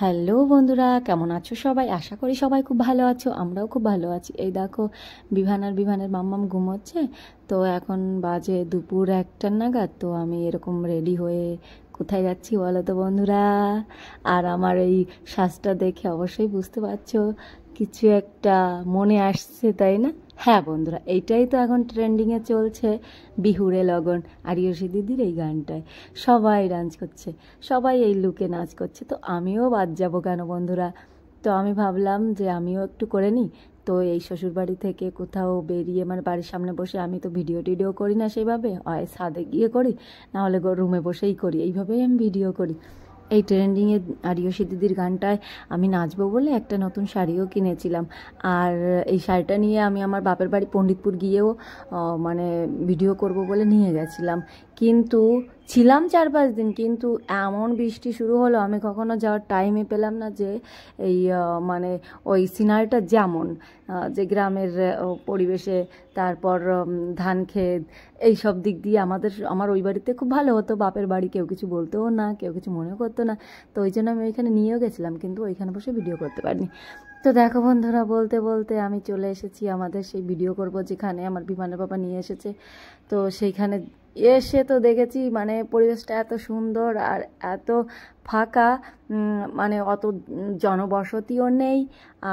Hello বন্ধুরা, কেমন আছো সবাই? আশা করি সবাই খুব ভালো আছো। আমরাও খুব ভালো আছি। এই দেখো, বিভানের মাম্মাম ঘুমোচ্ছে। তো এখন বাজে দুপুর 1টা নাগাদ। তো আমি এরকম রেডি হয়ে কোথায় যাচ্ছি বলো তো বন্ধুরা? আর আমার এই সাজটা দেখে অবশ্যই বুঝতে পারছো কিছু একটা মনে আসছে, তাই না? হ্যাঁ বন্ধুরা, এইটাই তো এখন ট্রেন্ডিংয়ে চলছে, বিহুরে লগন। আরিয়সী দিদির এই গানটায় সবাই ডান্স করছে, সবাই এই লুকে নাচ করছে। তো আমিও বাদ যাবো কেন বন্ধুরা? তো আমি ভাবলাম যে আমিও একটু করে নিই। তো এই শ্বশুরবাড়ি থেকে কোথাও বেরিয়ে, মানে বাড়ির সামনে বসে, আমি তো ভিডিও টিডিও করি না সেইভাবে, হয় ছাদে গিয়ে করি, নাহলে রুমে বসেই করি, এইভাবেই আমি ভিডিও করি। এই ট্রেন্ডিংয়ে আরিয়সী দিদির গানটায় আমি নাচবো বলে একটা নতুন শাড়িও কিনেছিলাম। আর এই শাড়িটা নিয়ে আমি আমার বাপের বাড়ি পণ্ডিতপুর গিয়েও মানে ভিডিও করব বলে নিয়ে গেছিলাম। কিন্তু ছিলাম 4-5 দিন, কিন্তু এমন বৃষ্টি শুরু হলো, আমি কখনো যাওয়ার টাইমই পেলাম না। যে এই মানে ওই সিনারিটা যেমন যে গ্রামের পরিবেশে, তারপর ধান ক্ষেত, এই সব দিক দিয়ে আমার ওই বাড়িতে খুব ভালো হতো। বাপের বাড়ি কেউ কিছু বলতেও না, কেউ কিছু মনেও করতো না। তো ওই জন্য আমি ওইখানে নিয়েও গেছিলাম, কিন্তু ওইখানে বসে ভিডিও করতে পারিনি। তো দেখো বন্ধুরা, বলতে বলতে আমি চলে এসেছি আমাদের সেই ভিডিও করব যেখানে আমার বিমানের বাবা নিয়ে এসেছে। তো সেইখানে এসে তো দেখেছি মানে পরিবেশটা এত সুন্দর আর এত ফাঁকা, মানে অত জনবসতিও নেই।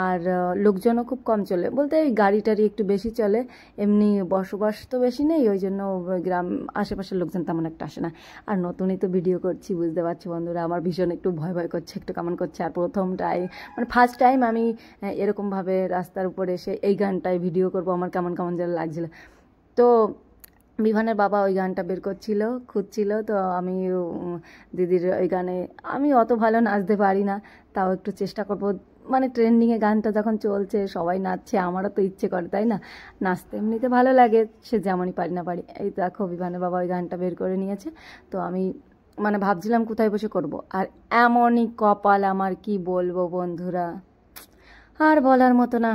আর লোকজনও খুব কম চলে, বলতে ওই গাড়ি টাড়ি একটু বেশি চলে, এমনি বসবাস তো বেশি নেই, ওই জন্য গ্রাম আশেপাশের লোকজন তেমন একটা আসে না। আর নতুনই তো ভিডিও করছি, বুঝতে পারছি বন্ধুরা, আমার ভীষণ একটু ভয় ভয় করছে, একটু কেমন করছে। আর প্রথমটাই মানে ফার্স্ট টাইম আমি এরকমভাবে রাস্তার উপরে এসে এই গানটায় ভিডিও করব, আমার কেমন কেমন যেন লাগছিল। তো বিভানের বাবা ওই গানটা বের করছিল, খুঁজছিল। তো আমি দিদির ওই গানে, আমি অত ভালো নাচতে পারি না, তাও একটু চেষ্টা করব। মানে ট্রেন্ডিংয়ে গানটা যখন চলছে, সবাই নাচছে, আমারও তো ইচ্ছে করে, তাই না? নাচতে এমনিতে ভালো লাগে, সে যেমনই পারি না পারি। এই দেখো, বিভানের বাবা ওই গানটা বের করে নিয়েছে। তো আমি মানে ভাবছিলাম কোথায় বসে করব। আর এমনই কপাল আমার, কি বলবো বন্ধুরা, আর বলার মতো না।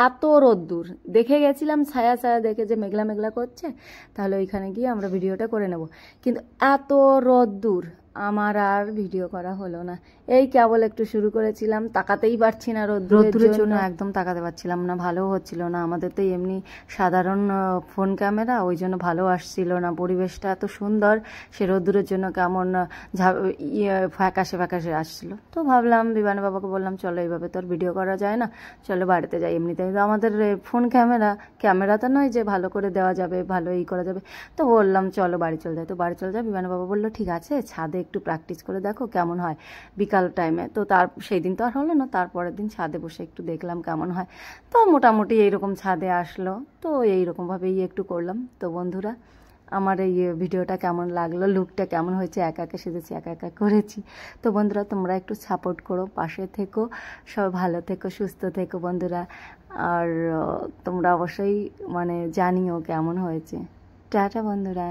এত রোদ্দুর, দেখে গেছিলাম ছায়া ছায়া দেখে যে মেঘলা মেঘলা করছে, তাহলে ওইখানে গিয়ে আমরা ভিডিওটা করে নেব। কিন্তু এত রোদ্দুর, আমার আর ভিডিও করা হলো না। এই কেবল একটু শুরু করেছিলাম, তাকাতেই পারছি না রোদ্দুরের জন্য, একদম তাকাতে পারছিলাম না, ভালোও হচ্ছিল না। আমাদের তো এমনি সাধারণ ফোন ক্যামেরা, ওই জন্য ভালো আসছিল না। পরিবেশটা এত সুন্দর, সে রোদ্দুরের জন্য কেমন ফ্যাকাশে ফ্যাকাশে আসছিল। তো ভাবলাম, বিমানের বাবাকে বললাম, চলো এইভাবে তো আর ভিডিও করা যায় না, চলো বাড়িতে যাই। এমনিতে তো আমাদের ফোন ক্যামেরা তো নয় যে ভালো করে দেওয়া যাবে, ভালো এই করা যাবে। তো বললাম চলো বাড়ি চলে যাই। তো বাড়ি চলে যাই, বিমানের বাবা বললো ঠিক আছে, ছাদে একটু প্র্যাকটিস করে দেখো কেমন হয় বিকাল টাইমে। তো সেই দিন তো আর হলো না, তারপরের দিন ছাদে বসে একটু দেখলাম কেমন হয়। তো মোটামুটি এইরকম ছাদে আসলো। তো এইরকমভাবেই একটু করলাম। তো বন্ধুরা, আমার এই ভিডিওটা কেমন লাগলো, লুকটা কেমন হয়েছে, একা একা সেজেছি, একা একা করেছি। তো বন্ধুরা, তোমরা একটু সাপোর্ট করো, পাশে থেকো, সব ভালো থেকো, সুস্থ থেকো বন্ধুরা। আর তোমরা অবশ্যই মানে জানিও কেমন হয়েছে। টাটা বন্ধুরা।